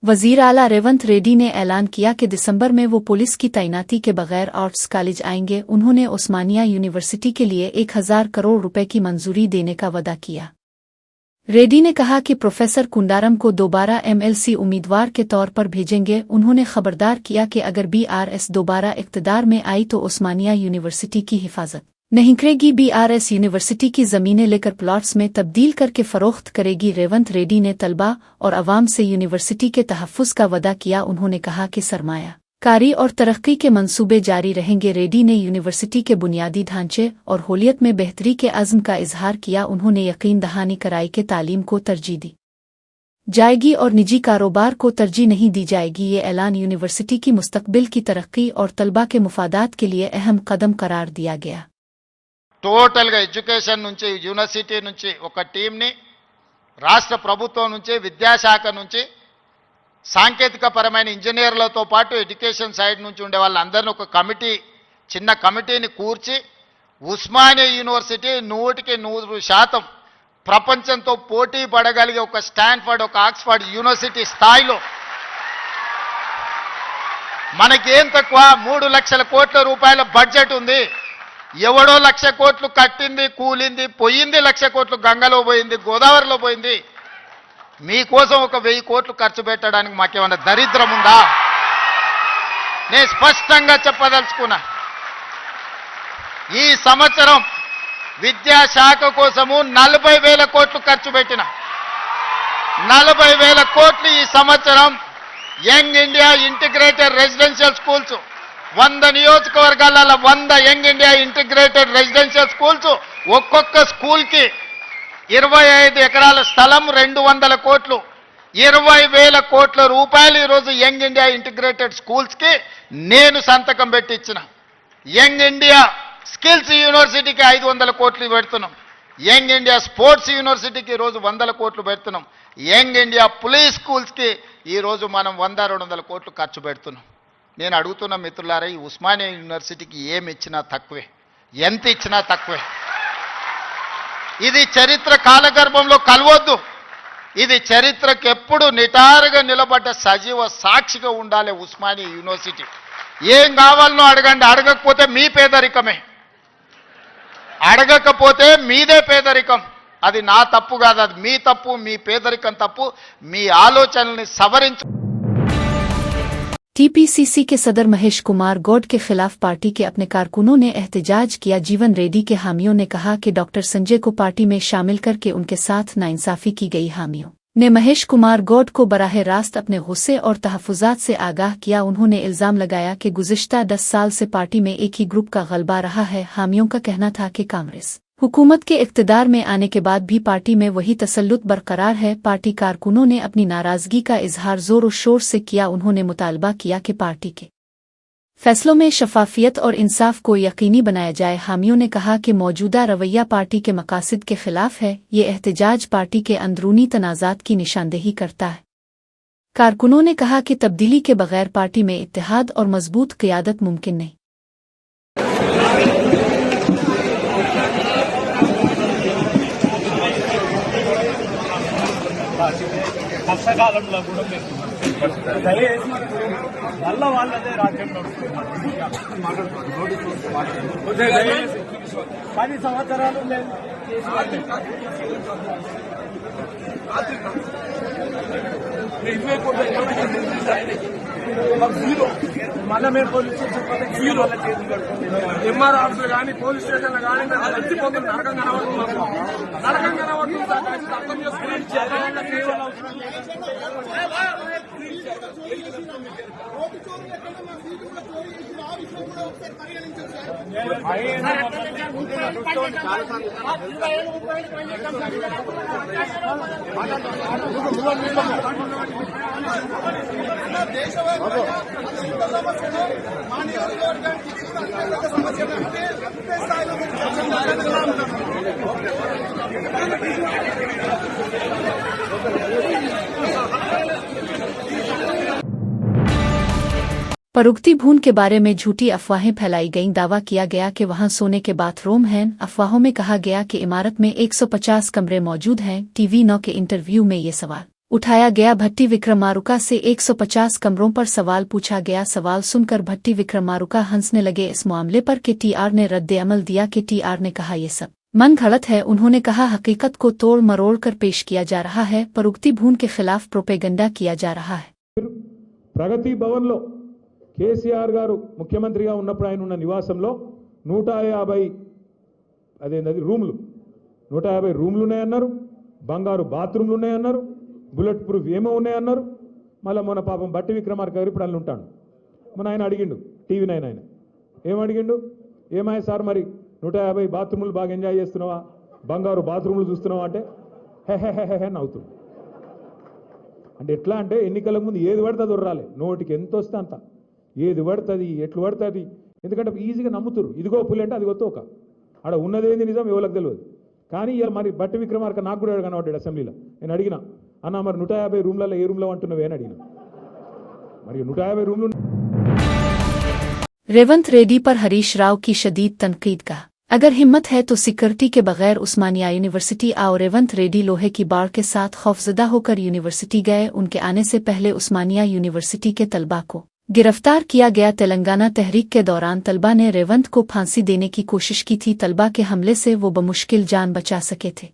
वजीर आला रेवंत रेड्डी ने ऐलान किया कि दिसंबर में वो पुलिस की तैनाती के बगैर आर्ट्स कॉलेज आएंगे। उन्होंने उस्मानिया यूनिवर्सिटी के लिए 1000 करोड़ रुपए की मंजूरी देने का वादा किया। रेड्डी ने कहा कि प्रोफेसर कुंडारम को दोबारा MLC उम्मीदवार के तौर पर भेजेंगे। उन्होंने खबरदार किया कि अगर BRS दोबारा इक़्तिदार में आई तो उस्मानिया यूनिवर्सिटी की हिफाजत नहीं करेगी। BRS यूनिवर्सिटी की ज़मीनें लेकर प्लॉट्स में तब्दील करके फ़रोख्त करेगी। रेवंत रेड्डी ने तलबा और अवाम से यूनिवर्सिटी के तहफ़्फ़ुज़ का वादा किया। उन्होंने कहा कि सरमाया कारी और तरक्की के मंसूबे जारी रहेंगे। रेड्डी ने यूनिवर्सिटी के बुनियादी ढांचे और होलियत में बेहतरी के अज़्म का इजहार किया। उन्होंने यकीन दहानी कराई कि तालीम को तरजीह दी जाएगी और निजी कारोबार को तरजीह नहीं दी जाएगी। ये ऐलान यूनिवर्सिटी की मुस्तक़बिल की तरक्की और तलबा के मुफादात के लिए अहम कदम करार दिया गया। టోటల్గా ఎడ్యుకేషన్ నుంచి యూనివర్సిటీ నుంచి ఒక టీంని రాష్ట్ర ప్రభుత్వం నుంచి విద్యాశాఖ నుంచి సాంకేతిక పరమైన ఇంజనీర్లతో పాటు ఎడ్యుకేషన్ సైడ్ నుంచి ఉండే వాళ్ళందరినీ ఒక కమిటీ చిన్న కమిటీని కూర్చి ఉస్మానియా యూనివర్సిటీ 100% ప్రపంచంతో పోటీ పడగలిగే ఒక స్టాన్ఫర్డ్ ఒక ఆక్స్ఫర్డ్ యూనివర్సిటీ స్థాయిలో మనకేం తక్కువ 3 లక్షల కోట్ల రూపాయల బడ్జెట్ ఉంది। ఎవడో 1,00,000 కోట్లు కట్టింది కూలింది పోయింది, 1,00,000 కోట్లు గంగలో పోయింది, గోదావరిలో పోయింది। మీకోసం ఒక 1000 కోట్లు ఖర్చు పెట్టడానికి మాకేమన్నా దరిద్రం ఉందా? నేను స్పష్టంగా చెప్పదలుచుకున్నా, ఈ సంవత్సరం విద్యాశాఖ కోసము 40,000 కోట్లు ఖర్చు పెట్టిన 40,000 కోట్లు ఈ సంవత్సరం young India integrated residential schools 100 నియోజకవర్గాల 100 young India integrated residential schools, ఒక్కొక్క స్కూల్కి 25 ఎకరాల స్థలం 200 కోట్లు 20,000 కోట్ల రూపాయలు ఈరోజు యంగ్ ఇండియా ఇంటిగ్రేటెడ్ స్కూల్స్కి నేను సంతకం పెట్టి ఇచ్చిన। యంగ్ ఇండియా స్కిల్స్ యూనివర్సిటీకి 500 కోట్లు పెడుతున్నాం। యంగ్ ఇండియా స్పోర్ట్స్ యూనివర్సిటీకి ఈరోజు 100 కోట్లు పెడుతున్నాం। యంగ్ ఇండియా పులీస్ స్కూల్స్కి ఈరోజు మనం 100-200 కోట్లు ఖర్చు పెడుతున్నాం। నేను అడుగుతున్న మిత్రులారా, ఈ ఉస్మానియా యూనివర్సిటీకి ఏమి ఇచ్చినా తక్కువే, ఎంత ఇచ్చినా తక్కువే। ఇది చరిత్ర కాలగర్భంలో కలవద్దు, ఇది చరిత్రకు ఎప్పుడు నిటారుగా నిలబడ్డ సజీవ సాక్షిగా ఉండాలి ఉస్మానియా యూనివర్సిటీ। ఏం కావాలనో అడగండి, అడగకపోతే మీ పేదరికమే, అడగకపోతే మీదే పేదరికం। అది నా తప్పు కాదు, అది మీ తప్పు, మీ పేదరికం తప్పు। మీ ఆలోచనల్ని సవరించు। TPCC के सदर महेश कुमार गौड के खिलाफ पार्टी के अपने कारकुनों ने एहतजाज किया। जीवन रेड्डी के हामियों ने कहा कि डॉक्टर संजय को पार्टी में शामिल करके उनके साथ नाइंसाफी की गई। हामियों ने महेश कुमार गौड को बराह रास्त अपने गुस्से और तहफ़्फ़ुज़ात से आगाह किया। उन्होंने इल्ज़ाम लगाया कि गुज़िश्ता 10 साल से पार्टी में एक ही ग्रुप का गलबा रहा है। हामियों का कहना था कि कांग्रेस हुकूमत के इक़्तिदार में आने के बाद भी पार्टी में वही तसल्लुत बरकरार है। पार्टी कारकुनों ने अपनी नाराज़गी का इजहार ज़ोर और शोर से किया। उन्होंने मुतालबा किया कि पार्टी के फैसलों में शफाफियत और इंसाफ को यकीनी बनाया जाए। हामियों ने कहा कि मौजूदा रवैया पार्टी के मकासद के खिलाफ है। ये एहतजाज पार्टी के अंदरूनी तनाज़ात की निशानदेही करता है। कारकुनों ने कहा कि तब्दीली के बगैर पार्टी में इत्तेहाद और मजबूत क़ियादत मुमकिन नहीं। కష్టకాలంలో కూడా దయచేసి వల్ల వాళ్ళదే రాజ్యం నడుస్తుంది। దయచేసి 10 సంవత్సరాలు మేము జీరో, మళ్ళీ మేము పోలీస్ స్టేషన్ జీరో ఎంఆర్ ఆఫీసులు కానీ పోలీస్ స్టేషన్లు కానీ మేము చచ్చిపోతుంది। నరకం కనబడుతుంది, నరకం కనబడుతుంది। అర్థం చేసుకుని परुगती भून के बारे में झूठी अफवाहें फैलाई गईं। दावा किया गया कि वहां सोने के बाथरूम हैं। अफवाहों में कहा गया कि इमारत में 150 कमरे मौजूद हैं। TV9 के इंटरव्यू में ये सवाल उठाया गया भट्टी विक्रमारुका से 150 कमरों पर सवाल पूछा गया। सवाल सुनकर भट्टी विक्रमारुका हंसने लगे। इस मामले पर केटीआर ने रद्द-ए-अमल दिया। केटीआर ने कहा ये सब मन घड़त है। उन्होंने कहा हकीकत को तोड़ मरोड़ कर पेश किया जा रहा है, पर उक्ति भून के खिलाफ प्रोपेगंडा किया जा रहा है। ప్రగతి భవన్లో కేసీఆర్ గారు ముఖ్యమంత్రిగా ఉన్నప్పుడు ఆయన ఉన్న నివాసంలో 150 అదేంది రూమ్లు 150 రూమ్లు ఉన్నాయన్నారు, బంగారు బాత్రూమ్లు ఉన్నాయన్నారు, బుల్లెట్ ప్రూఫ్ ఏమో ఉన్నాయన్నారు. మళ్ళీ మొన్న పాపం బట్టి విక్రమార్క గారు ఇప్పుడు అల్లు ఉంటాడు. మొన్న ఆయన అడిగిండు టీవీ నైన్ ఆయన ఏమడిగిండు, ఏమాయ సార్ మరి 150 బాత్రూములు బాగా ఎంజాయ్ చేస్తున్నావా, బంగారు బాత్రూములు చూస్తున్నావా అంటే హే నవ్వుతుంది. అంటే ఎట్లా అంటే ఎన్నికల ముందు ఏది పడితే అది ఉర్రాలి, నోటికి ఎంత వస్తే అంత, ఏది పడుతుంది ఎట్లు పడుతుంది. ఎందుకంటే ఈజీగా నమ్ముతురు, ఇదిగో పులి అంటే అది తోక, ఆడ ఉన్నదేంది నిజం ఎవరికి తెలియదు. కానీ ఇలా మరి బట్టి విక్రమార్క నాకు కూడా కనబడ్డాడు అసెంబ్లీలో. నేను అడిగిన అన్న మరి 150 రూమ్లలో ఏ రూమ్లో అంటున్నావే అని అడిగిన. మరి 150 రూమ్లు रेवंत रेड्डी पर हरीश राव की शदीद तनकीद का अगर हिम्मत है तो सिक्योरिटी के बगैर उस्मानिया यूनिवर्सिटी आओ। रेवंत रेड्डी लोहे की बाढ़ के साथ खौफजदा होकर यूनिवर्सिटी गए। उनके आने से पहले उस्मानिया यूनिवर्सिटी के तलबा को गिरफ्तार किया गया। तेलंगाना तहरीक के दौरान तलबा ने रेवंत को फांसी देने की कोशिश की थी। तलबा के हमले से वो बमुश्किल जान बचा सके थे।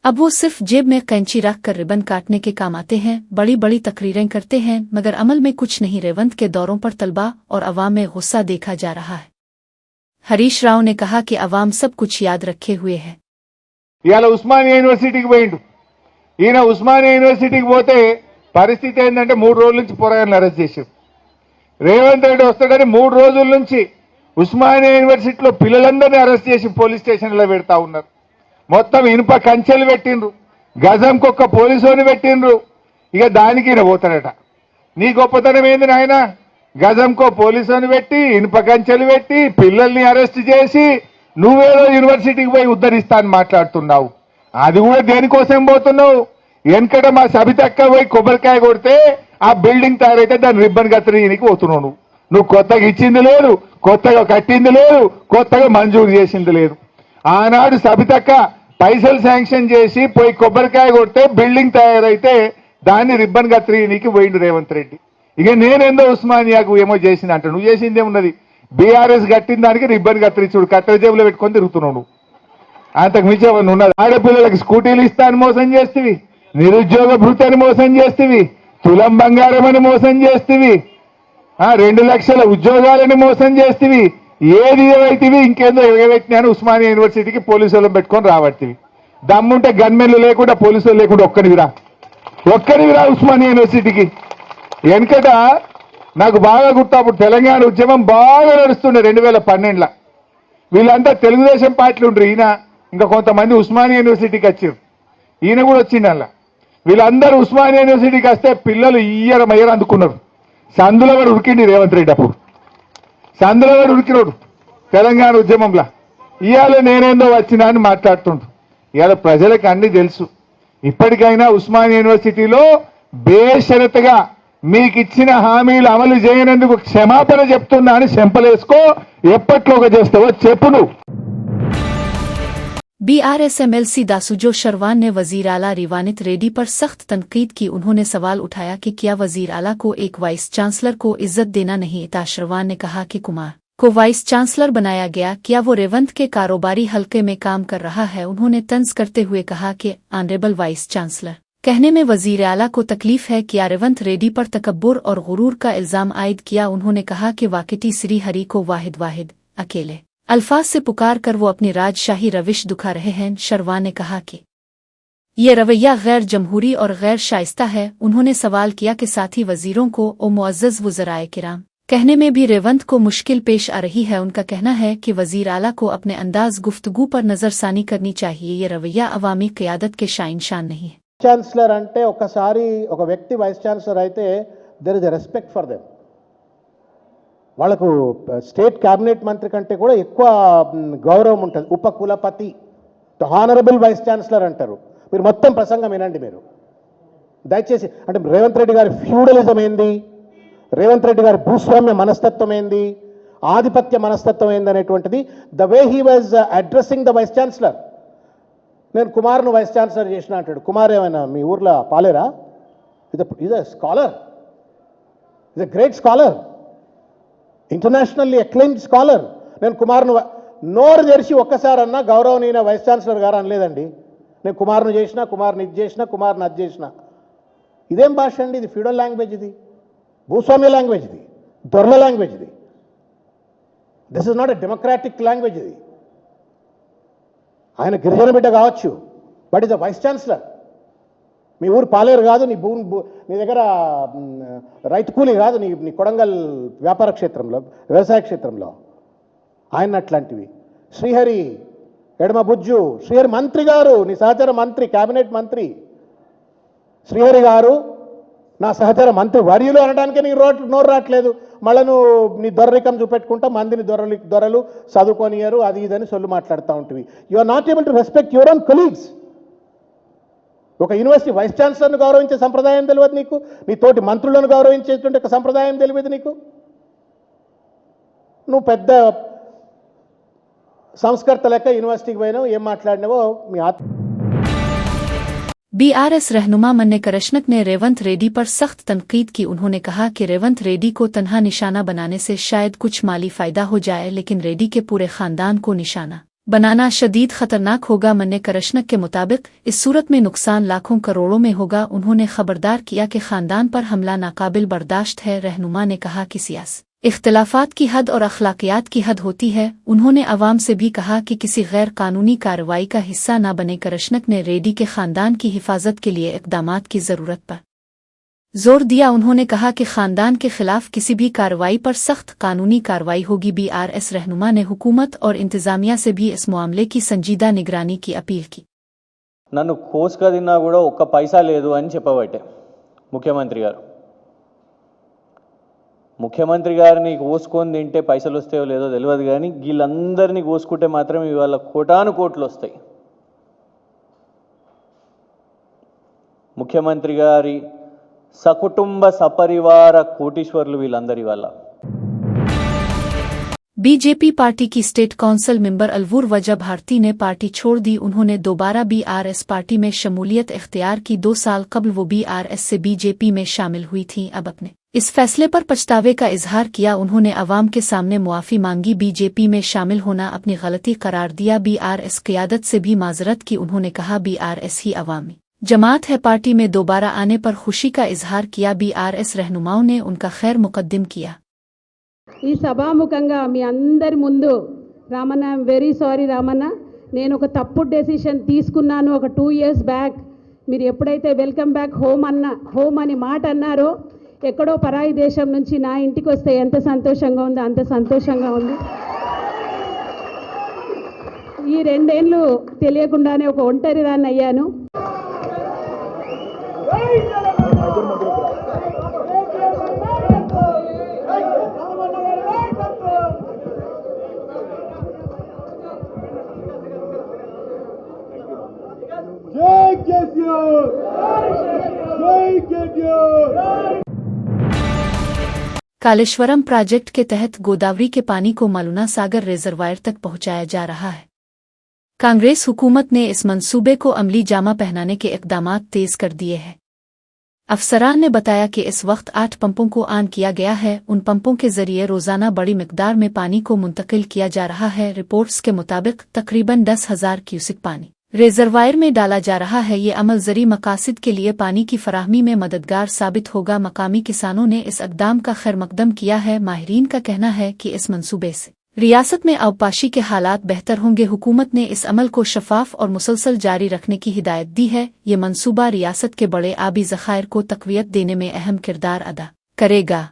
अब वो सिर्फ जेब में कैंची रख कर रिबन काटने के काम आते हैं, बड़ी बड़ी तकरीरें करते हैं, मगर अमल में कुछ नहीं। रेवंत के दौरों पर तलबा और अवाम में गुस्सा देखा जा रहा है। हरीश राव ने कहा कि अवाम सब कुछ याद रखे हुए है। ఇవాళ ఉస్మానియా యూనివర్సిటీకి పోయిండు. ఈయన ఉస్మానియా యూనివర్సిటీకి పోతే పరిస్థితి ఏంటంటే 3 రోజుల నుంచి పోరాగాన్ని అరెస్ట్ చేశారు. రేవంత్ రెడ్డి వస్తాడని 3 రోజుల నుంచి ఉస్మానియా యూనివర్సిటీలో పిల్లలందరినీ అరెస్ట్ చేసి పోలీస్ స్టేషన్లో పెడతా ఉన్నారు. మొత్తం ఇనుప కంచెలు పెట్టిండ్రు, గజంకొక్క పోలీసుని పెట్టిండ్రు. ఇక దానికి ఈయన పోతాడట. నీ గొప్పతనం ఏంది నాయన, గజంకో పోలీసుని పెట్టి ఇనుప కంచెలు పెట్టి పిల్లల్ని అరెస్ట్ చేసి నువ్వేదో యూనివర్సిటీకి పోయి ఉద్ధరిస్తా అని మాట్లాడుతున్నావు. అది కూడా దేనికోసం పోతున్నావు? వెనకట మా సబితక్క పోయి కొబ్బరికాయ కొడితే ఆ బిల్డింగ్ తయారైతే దాన్ని రిబ్బన్ కత్తిరీనికి పోతున్నావు. నువ్వు కొత్తగా ఇచ్చింది లేదు, కొత్తగా కట్టింది లేదు, కొత్తగా మంజూరు చేసింది లేదు. ఆనాడు సబితక్క పైసలు శాంక్షన్ చేసి పోయి కొబ్బరికాయ కొడితే బిల్డింగ్ తయారైతే దాన్ని రిబ్బన్ కత్తిరీనికి పోయిండు రేవంత్ రెడ్డి. ఇక నేనేందో ఉస్మానియాకు ఏమో చేసింది అంట. నువ్వు చేసింది ఏమున్నది? బీఆర్ఎస్ కట్టిన దానికి రిబ్బన్ కత్తిరించుడు, కట్టెల జేబులో పెట్టుకొని తిరుగుతున్నావు నువ్వు. అంతకు మించి ఏమన్నా ఉన్నది? ఆడపిల్లలకు స్కూటీలు ఇస్తాను మోసం చేస్తేవి, నిరుద్యోగ భృతిని మోసం చేస్తేవి, తులం బంగారం అని మోసం చేస్తేవి, 2 లక్షల ఉద్యోగాలని మోసం చేస్తేవి. ఏది ఏవైతివి ఇంకేందో ఎగబెట్టినాను ఉస్మానియా యూనివర్సిటీకి పోలీసులను పెట్టుకొని రాబట్టివి. దమ్ముంటే గన్మెన్లు లేకుండా పోలీసులు లేకుండా ఒక్కడివిరా ఉస్మానియా యూనివర్సిటీకి. వెనకట నాకు బాగా గుర్తు, అప్పుడు తెలంగాణ ఉద్యమం బాగా నడుస్తుండే 2012లో. వీళ్ళంతా తెలుగుదేశం పార్టీలు ఉండరు. ఈయన ఇంకా కొంతమంది ఉస్మానియా యూనివర్సిటీకి వచ్చారు, ఈయన కూడా వచ్చిండు అలా. వీళ్ళందరూ ఉస్మానియా యూనివర్సిటీకి వస్తే పిల్లలు మయ్యర అందుకున్నారు. సందులో కూడా ఉరికిండి రేవంత్ రెడ్డి. అప్పుడు సందులో కూడా ఉరికినోడు తెలంగాణ ఉద్యమంలో. ఇవాళ నేనేందో వచ్చినా అని మాట్లాడుతుండ్రు. ఇవాళ ప్రజలకు అన్ని తెలుసు. ఇప్పటికైనా ఉస్మానియా యూనివర్సిటీలో బేషరతుగా మీకు ఇచ్చిన హామీలు అమలు చేయనందుకు క్షమాపణ చెప్తున్నా అని చెంపలేసుకో. ఎప్పట్లోగా చేస్తావో చెప్పు నువ్వు. BRSMLC दासूजो शरवान ने वजीर आला रिवानित रेड्डी पर सख्त तनकीद की। उन्होंने सवाल उठाया कि क्या वजीर आला को एक वाइस चांसलर को इज्जत देना नहीं था। शरवान ने कहा कि कुमार को वाइस चांसलर बनाया गया, क्या वो रेवंत के कारोबारी हलके में काम कर रहा है? उन्होंने तंज करते हुए कहा कि ऑनरेबल वाइस चांसलर कहने में वजीर आला को तकलीफ है। क्या रेवंत रेड्डी पर तकब्बुर और गुरूर का इल्जाम आयद किया। उन्होंने कहा कि वाकिटी श्री हरि को वाहिद अकेले अल्फाज से पुकार कर वो अपनी राजशाही रविश दिखा रहे हैं। शरवान ने कहा कि ये रवैया गैर जमहूरी और गैर शाइस्ता है। उन्होंने सवाल किया कि साथी वजीरों को ओ मुअज़्ज़ज़ वज़राए किराम कहने में भी रेवंत को मुश्किल पेश आ रही है। उनका कहना है कि वजीर आला को अपने अंदाज गुफ्तगू पर नजरसानी करनी चाहिए। ये रवैया अवामी क़यादत के शान नहीं है। ఛాన్సలర్ అంటే ఒకసారి ఒక వ్యక్తి వైస్ ఛాన్సలర్ అయితే there is a respect for them. వాళ్ళకు స్టేట్ క్యాబినెట్ మంత్రి కంటే కూడా ఎక్కువ గౌరవం ఉంటుంది. ఉపకులపతి, హానరబుల్ వైస్ ఛాన్సలర్ అంటారు. మీరు మొత్తం ప్రసంగం వినండి మీరు దయచేసి. అంటే రేవంత్ రెడ్డి గారి ఫ్యూడలిజం ఏంది, రేవంత్ రెడ్డి గారి భూస్వామ్య మనస్తత్వం ఏంది, ఆధిపత్య మనస్తత్వం ఏంది అనేటువంటిది the way he was addressing the vice chancellor. నేను కుమార్ను వైస్ ఛాన్సలర్ చేసిన అంటాడు. కుమార్ ఏమైనా మీ ఊర్లో పాలేరా? He's a scholar. He's a great scholar. Internationally acclaimed scholar. నేను కుమార్ను నోరు తెరిచి ఒక్కసారన్నా గౌరవనీయ వైస్ ఛాన్సలర్ గారు అనలేదండి. నేను కుమార్ను చేసిన, కుమార్ని ఇది చేసిన, కుమార్ని అది చేసిన. ఇదేం భాష అండి? ఇది ఫ్యూడల్ లాంగ్వేజ్, ఇది భూస్వామ్య లాంగ్వేజ్, ఇది దొరల లాంగ్వేజ్, ఇది this is not a democratic language. ఇది ఆయన గిరిజన బిడ్డ కావచ్చు, but is the vice chancellor. మీ ఊరు పాలేరు కాదు, నీ దగ్గర రైతు కూలి కాదు, నీ కొడంగల్ వ్యాపార క్షేత్రంలో, వ్యవసాయ క్షేత్రంలో ఆయన అట్లాంటివి. శ్రీహరి ఎడమ బుజ్జు, శ్రీహరి మంత్రి గారు, నీ సహచర మంత్రి, కేబినెట్ మంత్రి శ్రీహరి గారు నా సహచర మంత్రి వర్యులు అనడానికే నీ నోరు రావట్లేదు. మళ్ళీ నువ్వు నీ దొరరికం చూపెట్టుకుంటా మందిని దొరలు చదువుకొనియరు అది ఇదని సొల్లు మాట్లాడుతూ ఉంటుంది. You are not able to respect your own colleagues. ఒక యూనివర్సిటీ వైస్ ఛాన్సలర్ను గౌరవించే సంప్రదాయం తెలియదు నీకు, నీ తోటి మంత్రులను గౌరవించేటువంటి ఒక సంప్రదాయం తెలియదు నీకు. నువ్వు పెద్ద సంస్కర్త లెక్క యూనివర్సిటీకి పోయినావు, ఏం మాట్లాడినావో మీ बीआरएस रहनुमा मन्ने करशनक ने रेवंत रेड्डी पर सख्त तनकीद की. उन्होंने कहा कि रेवंत रेड्डी को तन्हा निशाना बनाने से शायद कुछ माली फायदा हो जाए, लेकिन रेड्डी के पूरे खानदान को निशाना बनाना शदीद खतरनाक होगा. मन्ने करशनक के मुताबिक इस सूरत में नुकसान लाखों करोड़ों में होगा. उन्होंने खबरदार किया कि खानदान पर हमला नाकाबिल बर्दाश्त है. रहनुमा ने कहा कि सियासी इख्तिलाफात की हद और अखलाकियात की हद होती है. उन्होंने अवाम से भी कहा कि किसी गैर कानूनी कार्रवाई का हिस्सा न बने. करशनक ने रेड्डी के खानदान की हिफाजत के लिए इक़दामात की ज़रूरत पर जोर दिया. उन्होंने कहा कि खानदान के खिलाफ किसी भी कार्रवाई पर सख्त कानूनी कार्रवाई होगी. बीआरएस रहनुमा ने हुकूमत और इंतजामिया से भी इस मामले की संजीदा निगरानी की अपील की. నన్ను కోసుకదిన్నా కూడా ఒక్క పైసా లేదు అని చెప్పబట్టే ముఖ్యమంత్రి గారిని కోసుకొని తింటే పైసలు వస్తాయో లేదో తెలియదు, కానీ వీళ్ళందరినీ కోసుకుంటే మాత్రం ఇవాళ కోటాను కోట్లు వస్తాయి. ముఖ్యమంత్రి గారి సకుటుంబ సపరివార కోటీశ్వర్లు వీళ్ళందరి వల్ల. बीजेपी पार्टी की स्टेट काउंसिल मेंबर अलवूर वजह भारती ने पार्टी छोड़ दी. उन्होंने दोबारा बीआरएस पार्टी में शमूलियत इख्तियार की. 2 साल कबल वो बीआरएस से बीजेपी में शामिल हुई थीं. अब अपने इस फैसले पर पछतावे का इजहार किया. उन्होंने अवाम के सामने मुआफ़ी मांगी. बीजेपी में शामिल होना अपनी गलती करार दिया. बीआरएस क़यादत से भी माजरत की. उन्होंने कहा बीआरएस ही अवामी जमात है. पार्टी में दोबारा आने पर खुशी का इजहार किया. बीआरएस रहनुमाओं ने उनका खैर मुकद्दम किया. ఈ సభాముఖంగా మీ అందరి ముందు Ramanna, I'm very sorry Ramanna, నేను ఒక తప్పుడు డెసిషన్ తీసుకున్నాను. ఒక 2 years బ్యాక్ మీరు ఎప్పుడైతే వెల్కమ్ బ్యాక్ హోమ్ అని మాట అన్నారో, ఎక్కడో పరాయి దేశం నుంచి నా ఇంటికి వస్తే ఎంత సంతోషంగా ఉందో అంత సంతోషంగా ఉంది. ఈ 2 ఏళ్ళు తెలియకుండానే ఒక ఒంటరి దాన్ని అయ్యాను. कालेश्वरम प्रोजेक्ट के तहत गोदावरी के पानी को मलुना सागर रिजर्वायर तक पहुंचाया जा रहा है. कांग्रेस हुकूमत ने इस मंसूबे को अमली जामा पहनाने के इक़दामात तेज कर दिए हैं. अफसरान ने बताया कि इस वक्त 8 पंपों को ऑन किया गया है. उन पंपों के जरिए रोजाना बड़ी मिकदार में पानी को मुंतकिल किया जा रहा है. रिपोर्ट्स के मुताबिक तकरीबन 10,000 क्यूसिक पानी रिजर्वायर में डाला जा रहा है. ये अमल ज़री मकासद के लिए पानी की फराहमी में मददगार साबित होगा. मकामी किसानों ने इस इक़दाम का खैर मकदम किया है. माहिरीन का कहना है कि इस मंसूबे से रियासत में अवपाशी के हालात बेहतर होंगे. हुकूमत ने इस अमल को शफाफ और मुसलसल जारी रखने की हिदायत दी है. ये मंसूबा रियासत के बड़े आबी ज़खायर को तक़वियत देने में अहम किरदार अदा करेगा.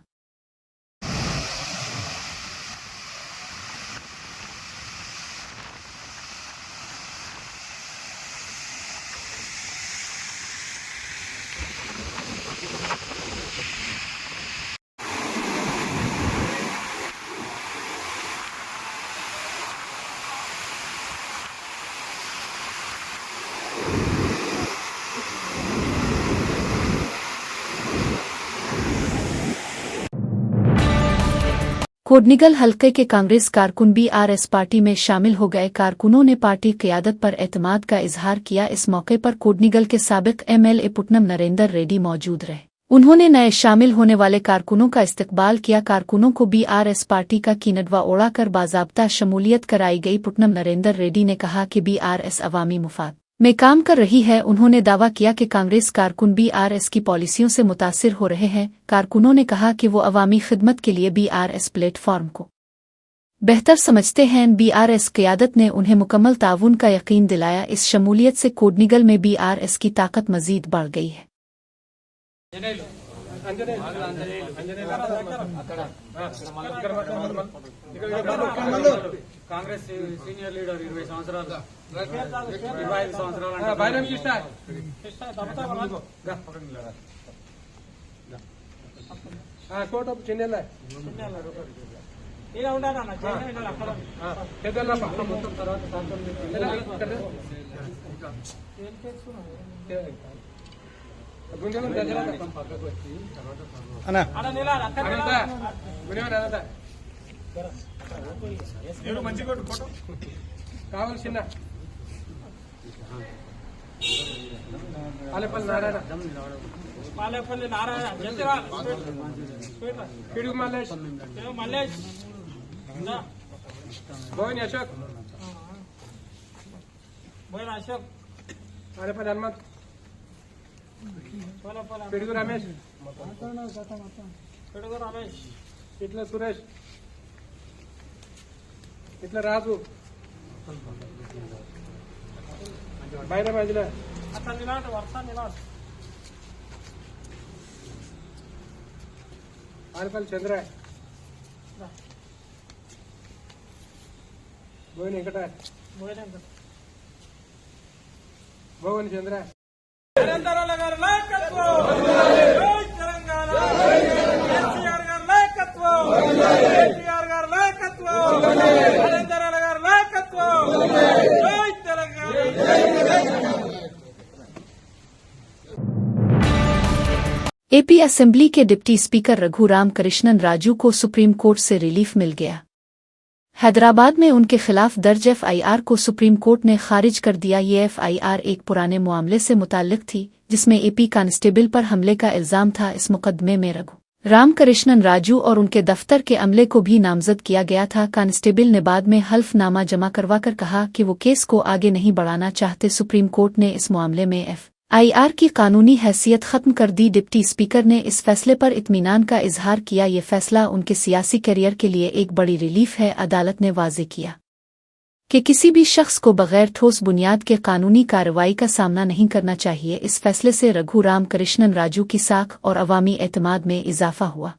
कोडनिगल हल्के के कांग्रेस कारकुन बीआरएस पार्टी में शामिल हो गए. कारकुनों ने पार्टी क़यादत पर एतमाद का इजहार किया. इस मौके पर कोडनिगल के साबिक एमएलए पुट्नम नरेंद्र रेड्डी मौजूद रहे. उन्होंने नए शामिल होने वाले कारकुनों का इस्तकबाल किया। कारकुनों को बीआरएस पार्टी का कीनडवा ओढ़ाकर बाज़ाब्ता शमूलियत कराई गई। पुट्टनम नरेंद्र रेड्डी ने कहा कि बीआरएस अवामी मुफाद में काम कर रही है। उन्होंने दावा किया कि कांग्रेस कारकुन बीआरएस की पॉलिसियों से मुतासिर हो रहे हैं। कारकुनों ने कहा कि वो अवामी खिदमत के लिए बीआरएस प्लेटफॉर्म को बेहतर समझते हैं। बीआरएस क़यादत ने उन्हें मुकम्मल ताउन का यकीन दिलाया। इस शमूलियत से कोडनिगल में बीआरएस की ताकत मजीद बढ़ गई है। కాంగ్రెస్ సీనియర్ లీడర్ 20 సంవత్సరాలు 25 సంవత్సరాలు బైరం కృష్ణ కోట చెన్నెల ఇలా ఉండాలన్న చెన్నెల అక్కడ పెద్దల మొత్తం తర్వాత గుంజలం దగ్గర పక్కకు వచ్చి అన్న అక్కడ నిలాల అక్కడ నిలాల మంచి ఫోటో కావాలి చిన్న పాలేపల్లి నారాయణ పిడుగు మల్లేష్ బోయిని అశోక్ పాలేపల్లి హనుమంత్ పిడుగు రమేష్ ఇట్లా సురేష్ ఇట్లా రాజు బయట మధ్యలో ఆలపల్లి చంద్ర బోయిన వెంకట భువన్ చంద్ర एपी असेंबली के डिप्टी स्पीकर रघुराम कृष्णन राजू को सुप्रीम कोर्ट से रिलीफ मिल गया। हैदराबाद में उनके खिलाफ दर्ज एफआईआर को सुप्रीम कोर्ट ने खारिज कर दिया। ये एफआईआर एक पुराने मामले से मुताल्लिक थी जिसमें एपी कांस्टेबल पर हमले का इल्जाम था। इस मुकदमे में रघुराम कृष्णन राजू और उनके दफ्तर के अमले को भी नामजद किया गया था। कांस्टेबल ने बाद में हल्फनामा जमा करवाकर कहा कि वो केस को आगे नहीं बढ़ाना चाहते। सुप्रीम कोर्ट ने इस मामले में एफआईआर की कानूनी हैसियत खत्म कर दी। डिप्टी स्पीकर ने इस फैसले पर इत्मीनान का इजहार किया। ये फैसला उनके सियासी करियर के लिए एक बड़ी रिलीफ है। अदालत ने वाज़ेह किया कि किसी भी शख्स को बगैर ठोस बुनियाद के कानूनी कार्रवाई का सामना नहीं करना चाहिए। इस फैसले से रघुराम कृष्णन राजू की साख और अवामी एतमाद में इजाफा हुआ।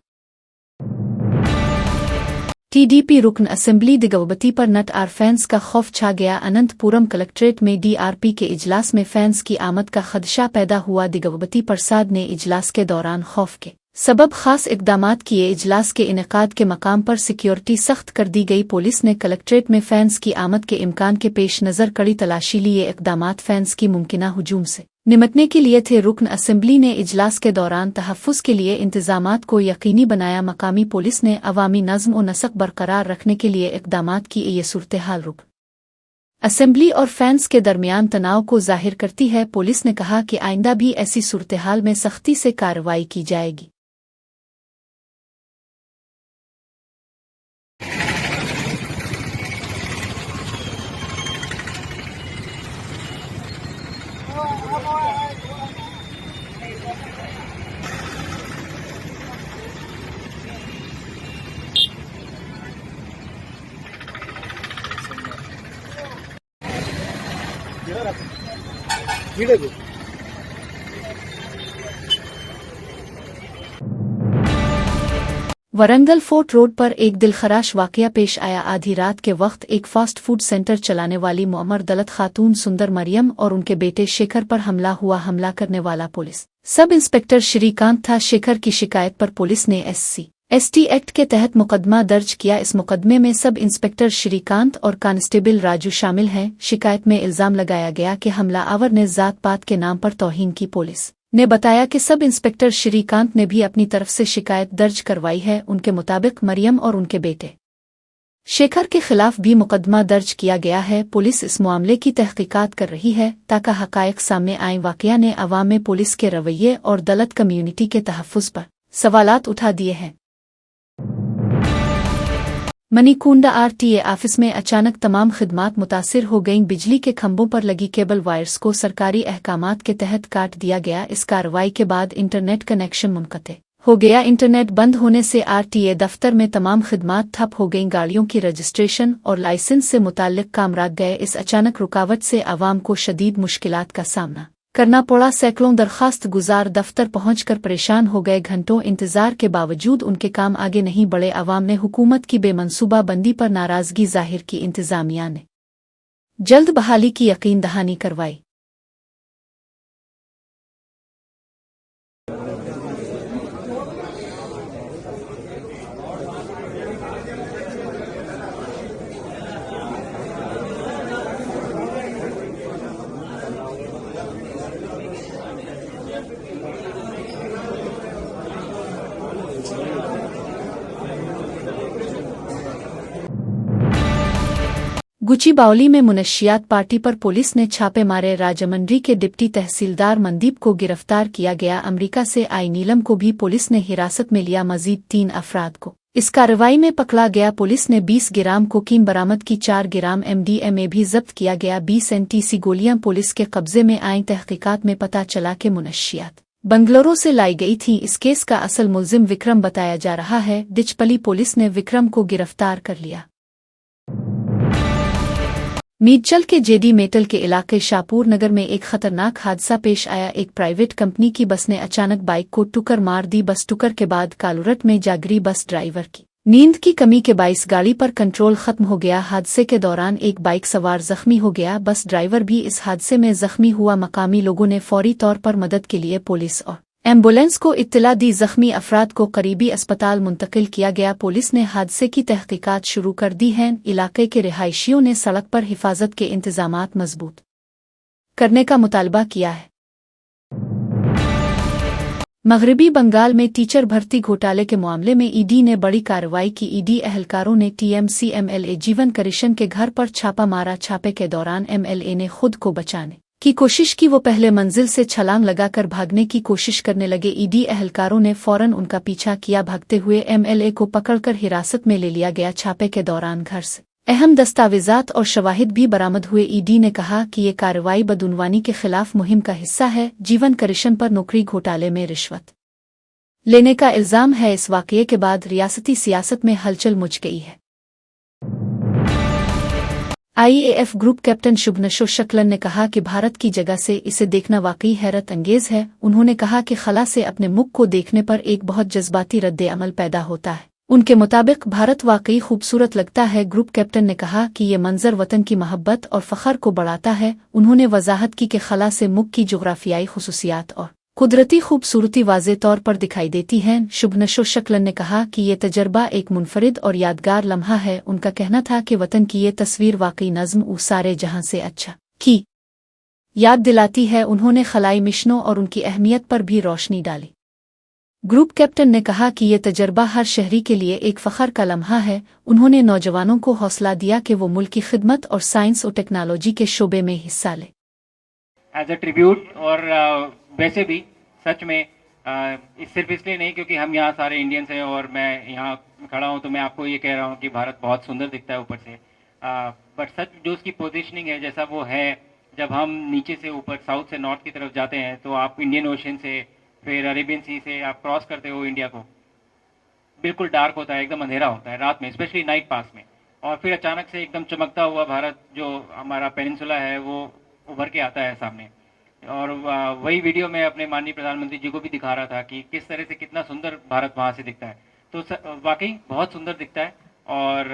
टीडीपी रुकन असेंबली दिगवबती पर नट आर फैंस का खौफ छा गया। अनंतपुरम कलेक्ट्रेट में डीआरपी के इजलास में फैंस की आमद का खदशा पैदा हुआ। दिगवबती प्रसाद ने इजलास के दौरान खौफ के सबब खास इकदामात किए। इजलास के इनेकाद के मकाम पर सिक्योरिटी सख्त कर दी गई। पुलिस ने कलेक्ट्रेट में फैंस की आमद के इम्कान के पेश नज़र कड़ी तलाशी ली। ये इकदामात फैंस की मुमकिना हुजूम से निमटने के लिए थे। रुकन असेंबली ने इजलास के दौरान तहफ़्फ़ुज़ के लिए इंतजामात को यकीनी बनाया। मकामी पुलिस ने अवामी नज़्म और नसक बरकरार रखने के लिए इकदामात किए। ये सूरत हाल रुकन असेंबली और फैंस के दरमियान तनाव को जाहिर करती है। पुलिस ने कहा कि आइंदा भी ऐसी सूरत हाल में सख्ती से कार्रवाई की जाएगी। वरंगल फोर्ट रोड पर एक दिलखराश वाकया पेश आया। आधी रात के वक्त एक फास्ट फूड सेंटर चलाने वाली मुअम्मर दलत खातून सुंदर मरियम और उनके बेटे शेखर पर हमला हुआ। हमला करने वाला पुलिस सब इंस्पेक्टर श्रीकांत था। शेखर की शिकायत पर पुलिस ने SC/ST एक्ट के तहत मुकदमा दर्ज किया। इस मुकदमे में सब इंस्पेक्टर श्रीकांत और कांस्टेबल राजू शामिल हैं। शिकायत में इल्जाम लगाया गया कि हमलावर ने जात पात के नाम पर तौहीन की। पुलिस ने बताया कि सब इंस्पेक्टर श्रीकांत ने भी अपनी तरफ से शिकायत दर्ज करवाई है। उनके मुताबिक मरियम और उनके बेटे शेखर के खिलाफ भी मुकदमा दर्ज किया गया है। पुलिस इस मामले की तहकीकात कर रही है ताकि हकायक सामने आए। वाकया ने अवाम में पुलिस के रवैये और दलित कम्युनिटी के तहफ़्फ़ुज़ पर सवालात उठा दिए हैं। मणिकुंडा RTA ऑफिस में अचानक तमाम खिदमात मुतासिर हो गईं। बिजली के खंभों पर लगी केबल वायर्स को सरकारी अहकामात के तहत काट दिया गया। इस कार्रवाई के बाद इंटरनेट कनेक्शन मुनक़ते हो गया। इंटरनेट बंद होने से RTA दफ्तर में तमाम खिदमात ठप हो गईं। गाड़ियों की रजिस्ट्रेशन और लाइसेंस से मुताल्लिक काम रुक गए। इस अचानक रुकावट से आवाम को शदीद मुश्किलात का सामना करना पड़ा। सैकड़ों दरखास्त गुजार दफ्तर पहुंचकर परेशान हो गए। घंटों इंतजार के बावजूद उनके काम आगे नहीं बढ़े। आवाम ने हुकूमत की बेमनसूबा बंदी पर नाराजगी जाहिर की। इंतजामिया ने जल्द बहाली की यकीन दहानी करवाई। गुची बावली में मुनशियात पार्टी पर पुलिस ने छापे मारे। राजमंड्री के डिप्टी तहसीलदार मनदीप को गिरफ्तार किया गया। अमेरिका से आई नीलम को भी पुलिस ने हिरासत में लिया। मजीद 3 अफराद को इस कार्रवाई में पकड़ा गया। पुलिस ने 20 ग्राम कोकीन बरामद की। 4 ग्राम MDMA भी जब्त किया गया। 20 NTC गोलियां पुलिस के कब्जे में आईं। तहकीकात में पता चला कि मुनशियात बंगलौर से लाई गई थी। इस केस का असल मुल्जिम विक्रम बताया जा रहा है। डिचपली पुलिस ने विक्रम को गिरफ्तार कर लिया। मीरचल के JD मेटल के इलाके शाहपुर नगर में एक खतरनाक हादसा पेश आया। एक प्राइवेट कंपनी की बस ने अचानक बाइक को टक्कर मार दी। बस टक्कर के बाद कालुरट में जा गिरी। बस ड्राइवर की नींद की कमी के बाइस गाड़ी पर कंट्रोल खत्म हो गया। हादसे के दौरान एक बाइक सवार जख्मी हो गया। बस ड्राइवर भी इस हादसे में जख्मी हुआ। मकामी लोगों ने फौरी तौर पर मदद के लिए पुलिस और एम्बुलेंस को इत्तला दी। जख्मी अफराद को करीबी अस्पताल मुंतकिल किया गया। पुलिस ने हादसे की तहकीकात शुरू कर दी हैं। इलाके के रिहायशियों ने सड़क पर हिफाजत के इंतजामात मजबूत करने का मुतालबा किया है। मगरबी बंगाल में टीचर भर्ती घोटाले के मामले में ED ने बड़ी कार्रवाई की। ED एहलकारों ने TMC MLA जीवन कृष्ण के घर पर छापा मारा। छापे के दौरान MLA ने खुद को बचाने की कोशिश की। वो पहले मंजिल से छलांग लगाकर भागने की कोशिश करने लगे। ED एहलकारों ने फौरन उनका पीछा किया। भागते हुए MLA को पकड़कर हिरासत में ले लिया गया। छापे के दौरान घर से अहम दस्तावेजात और शवाहिद भी बरामद हुए। ED ने कहा कि ये कार्रवाई बदउनवानी के खिलाफ मुहिम का हिस्सा है। जीवन कृष्ण पर नौकरी घोटाले में रिश्वत लेने का इल्जाम है। इस वाकये के बाद रियासती सियासत में हलचल मच गई है। IAF ग्रुप कैप्टन शुभनशो शकलन ने कहा कि भारत की जगह से इसे देखना वाकई हैरत अंगेज है। उन्होंने कहा कि खला से अपने मुख को देखने पर एक बहुत जज्बाती रद्द अमल पैदा होता है। उनके मुताबिक भारत वाकई खूबसूरत लगता है। ग्रुप कैप्टन ने कहा कि ये मंजर वतन की मोहब्बत और फ़ख्र को बढ़ाता है। उन्होंने वजाहत की कि खला से मुख की जोग्राफियाई खुसूसियात और कुदरती खूबसूरती वाज़े तौर पर दिखाई देती हैं। शुभनशो शकलन ने कहा कि ये तजर्बा एक मुनफरिद और यादगार लम्हा है। उनका कहना था कि वतन की ये तस्वीर वाकई नज़्म उ सारे जहां से अच्छा की याद दिलाती है। उन्होंने खलाई मिशनों और उनकी अहमियत पर भी रोशनी डाली। ग्रुप कैप्टन ने कहा कि ये तजर्बा हर शहरी के लिए एक फ़ख्र का लम्हा है। उन्होंने नौजवानों को हौसला दिया कि वो मुल्क की खिदमत और साइंस और टेक्नोलॉजी के शोबे में हिस्सा लें। एज अ ट्रिब्यूट और वैसे भी सच में सिर्फ इसलिए नहीं क्योंकि हम यहाँ सारे इंडियंस हैं और मैं यहाँ खड़ा हूँ तो मैं आपको ये कह रहा हूँ कि भारत बहुत सुंदर दिखता है ऊपर से। बट सच जो उसकी पोजीशनिंग है जैसा वो है, जब हम नीचे से ऊपर साउथ से नॉर्थ की तरफ जाते हैं तो आप इंडियन ओशन से फिर अरेबियन सी से आप क्रॉस करते हो इंडिया को, बिल्कुल डार्क होता है, एकदम अंधेरा होता है रात में, स्पेशली नाइट पास में। और फिर अचानक से एकदम चमकता हुआ भारत जो हमारा पेनिनसुला है वो उभर के आता है सामने। और वही वीडियो मैं अपने माननीय प्रधानमंत्री जी को भी दिखा रहा था कि किस तरह से कितना सुंदर भारत वहाँ से दिखता है। तो वाकई बहुत सुंदर दिखता है और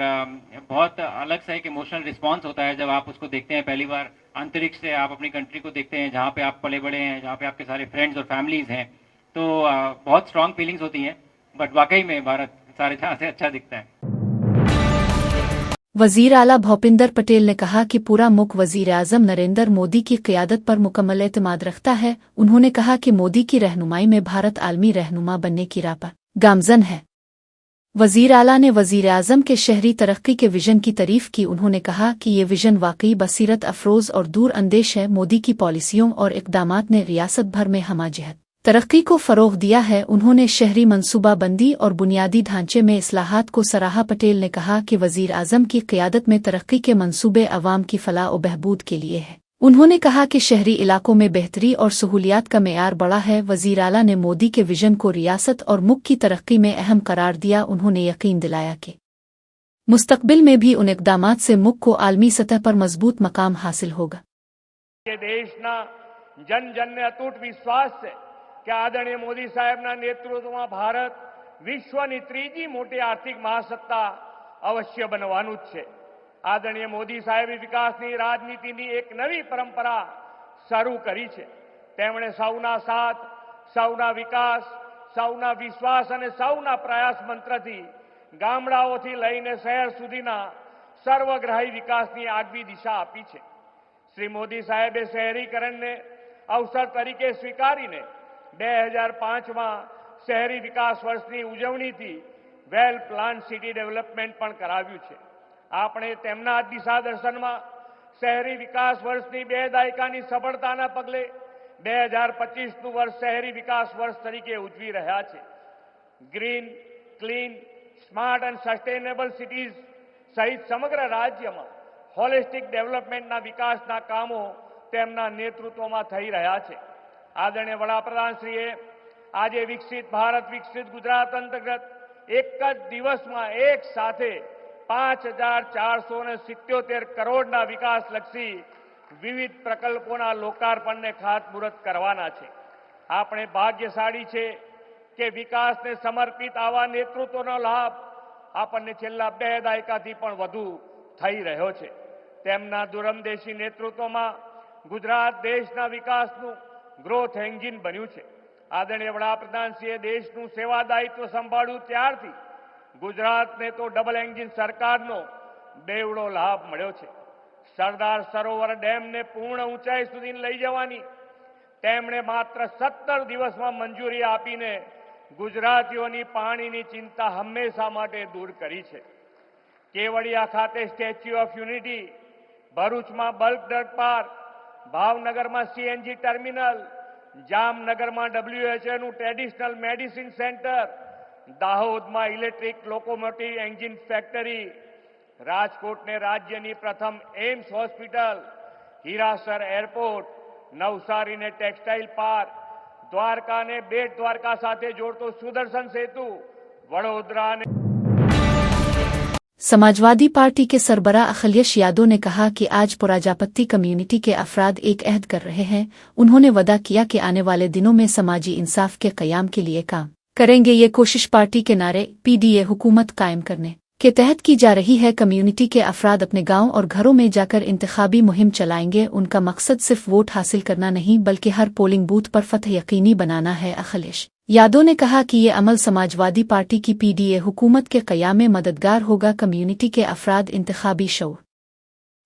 बहुत अलग सा एक इमोशनल रिस्पांस होता है जब आप उसको देखते हैं पहली बार अंतरिक्ष से। आप अपनी कंट्री को देखते हैं जहाँ पे आप पले बड़े हैं, जहाँ पे आपके सारे फ्रेंड्स और फैमिलीज हैं, तो बहुत स्ट्रांग फीलिंग्स होती हैं। बट वाकई में भारत सारे जहाँ से अच्छा दिखता है। वज़ीर आला भूपेंद्र पटेल ने कहा कि पूरा मुल्क वज़ीर आज़म नरेंद्र मोदी की क़यादत पर मुकम्मल एतमाद रखता है। उन्होंने कहा कि मोदी की रहनुमाई में भारत आलमी रहनुमा बनने की राह पर गामज़न है। वजीर आला ने वजीर आजम के शहरी तरक्की के विजन की तारीफ की। उन्होंने कहा कि ये विजन वाकई बसीरत अफरोज और दूर अंदेश है। मोदी की पॉलिसियों और इक़दामात ने रियासत भर में हमाजहत तरक्की को फ़रोग़ दिया है। उन्होंने शहरी मनसूबाबंदी और बुनियादी ढांचे में इस्लाहात को सराहा। पटेल ने कहा कि वजीर आजम की क़ियादत में तरक्की के मनसूबे अवाम की फलाह और बहबूद के लिए है। उन्होंने कहा कि शहरी इलाकों में बेहतरी और सहूलियात का मेयार बढ़ा है। वज़ीर आला ने मोदी के विजन को रियासत और मुल्क की तरक्की में अहम करार दिया। उन्होंने यकीन दिलाया कि मुस्तक़बिल में भी उन इक़दामात से मुल्क को आलमी सतह पर मजबूत मकाम हासिल होगा। ये देशना जन जन ने अतूट विश्वास है कि आदरणीय मोदी साहेबना नेतृत्वમાં ભારત વિશ્વની ત્રીજી મોટી આર્થિક મહાસત્તા અવશ્ય બનવાનું જ છે। આદરણીય મોદી સાહેબે વિકાસની રાજનીતિની એક નવી પરંપરા શરૂ કરી છે। તેમણે સૌના સાથ, સૌના વિકાસ, સૌના વિશ્વાસ અને સૌના પ્રયાસ મંત્રથી ગામડાઓથી લઈને શહેર સુધીના સર્વગ્રાહી વિકાસની આગવી દિશા આપી છે। શ્રી મોદી સાહેબે શહેરીકરણને અવસર તરીકે સ્વીકારીને 2005માં શહેરી વિકાસ વર્ષની ઉજવણીથી વેલ પ્લાન સિટી ડેવલપમેન્ટ પણ કરાવ્યું છે। આપણે તેમના દિશા દર્શનમાં શહેરી વિકાસ વર્ષની 2 દાયકાની સફળતાના પગલે 2025નું વર્ષ શહેરી વિકાસ વર્ષ તરીકે ઉજવી રહ્યા છે। Green, clean, smart and sustainable cities સહિત સમગ્ર રાજ્યમાં હોલિસ્ટિક ડેવલપમેન્ટના વિકાસના કામો તેમના નેતૃત્વમાં થઈ રહ્યા છે। आदरणीय वडाप्रधानश्रीए आज विकसित भारत विकसित गुजरात अंतर्गत एक ज दिवस में एक साथे 5477 करोड़ना विकासलक्षी विविध प्रकल्पों लोकार्पण ने खातमुहूर्त करवाना छे। आपणे भाग्यशाળી छे कि विकास ने समर्पित आवा नेतृत्वनो लाभ आपने छेल्ला 2 दायकाथी पण वधु थई रह्यो छे। तेमना दूरंदेशी नेतृत्वमां गुजरात देशना विकासनुं ग्रोथ एंजिन बन्यु छे। आदरणीय वडाप्रधानश्रीए देशનું सेवा दायित्व संभाळ्યું ત્યારથી गुजरातने तो डबल एंजिन सरकारનો બેવડો લાભ મળ્યો છે। સરદાર સરોવર ડેમને પૂર્ણ ઊંચાઈ સુધી લઈ જવાની તેમણે માત્ર 17 દિવસમાં મંજૂરી આપીને ગુજરાતીઓની પાણીની ચિંતા હંમેશા માટે દૂર કરી છે। કેવડિયા ખાતે સ્ટેચ્યુ ઓફ યુનિટી, ભરૂચમાં બલ્ક ડ્રગ પાર્ક, ભાવનગરમાં सीएनजी टर्मिनल, जामनगરમાં WHO નું ट्रेडिशनल मेडिसिन सेंटर, दाहोदમાં इलेक्ट्रिक लोकोमोटिव एंजिन फैक्टरी, राजकोटने राज्यની प्रथम एम्स हॉस्पिटल, हीरासर एरपोर्ट, नवसारीने टेक्सटाइल पार्क, द्वारकाने बेट द्वारका સાથે જોડતો સુદર્શન સેતુ, વડોદરાને। समाजवादी पार्टी के सरबरा अखिलेश यादव ने कहा कि आज प्रजापति कम्युनिटी के अफराद एक अहद कर रहे हैं। उन्होंने वादा किया कि आने वाले दिनों में समाजी इंसाफ के कयाम के लिए काम करेंगे। ये कोशिश पार्टी के नारे पीडीए हुकूमत कायम करने के तहत की जा रही है। कम्युनिटी के अफराद अपने गांव और घरों में जाकर इंतखाबी मुहिम चलाएंगे। उनका मकसद सिर्फ वोट हासिल करना नहीं बल्कि हर पोलिंग बूथ पर फतह यकीनी बनाना है। अखिलेश यादव ने कहा कि ये अमल समाजवादी पार्टी की पीडीए हुकूमत के क़याम में मददगार होगा। कम्युनिटी के अफराद इंतखाबी शऊर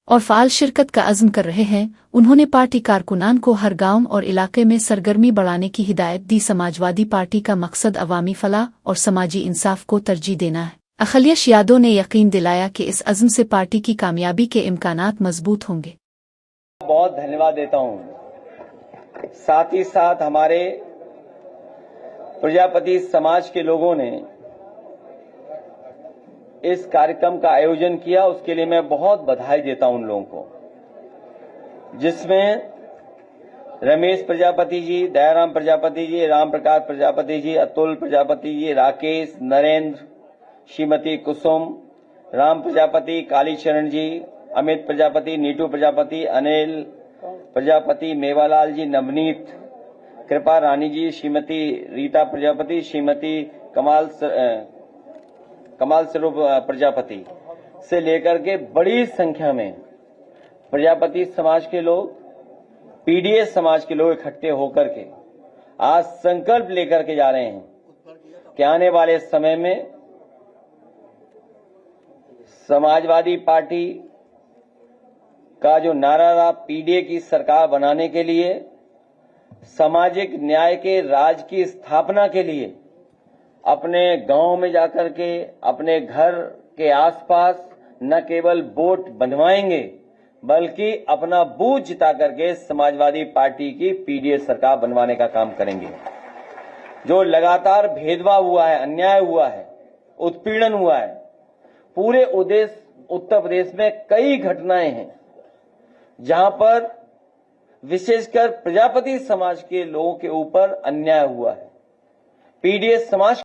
और फ़ाल शिरकत का अज़्म कर रहे हैं। उन्होंने पार्टी कारकुनान को हर गांव और इलाके में सरगर्मी बढ़ाने की हिदायत दी। समाजवादी पार्टी का मकसद अवामी फलाह और समाजी इंसाफ को तरजीह देना है। अखिलेश यादव ने यकीन दिलाया कि इस अज़्म से पार्टी की कामयाबी के इम्कानात मजबूत होंगे। बहुत धन्यवाद देता हूं। साथ ही साथ हमारे प्रजापति समाज के लोगों ने इस कार्यक्रम का आयोजन किया, उसके लिए मैं बहुत बधाई देता हूं उन लोगों को, जिसमें रमेश प्रजापति जी, दयाराम प्रजापति जी, राम प्रकाश प्रजापति जी, अतुल प्रजापति जी, राकेश, नरेंद्र, श्रीमती कुसुम, राम प्रजापति, कालीचरण जी, अमित प्रजापति, नीटू प्रजापति, अनिल प्रजापति, मेवालाल जी, नवनीत, कृपा रानी जी, श्रीमती रीता प्रजापति, श्रीमती कमाल स्वरूप प्रजापति से लेकर के बड़ी संख्या में प्रजापति समाज के लोग, पीडीए समाज के लोग इकट्ठे होकर के आज संकल्प लेकर के जा रहे हैं कि आने वाले समय में समाजवादी पार्टी का जो नारा रहा पीडीए की सरकार बनाने के लिए, सामाजिक न्याय के राज की स्थापना के लिए अपने गांव में जाकर के अपने घर के आसपास न केवल वोट बंधवाएंगे बल्कि अपना बूथ जिता करके समाजवादी पार्टी की पीडीएस सरकार बनवाने का काम करेंगे। जो लगातार भेदभाव हुआ है, अन्याय हुआ है, उत्पीड़न हुआ है, पूरे उत्तर प्रदेश में कई घटनाएं हैं जहां पर विशेषकर प्रजापति समाज के लोगों के ऊपर अन्याय हुआ है। पीडीएस समाज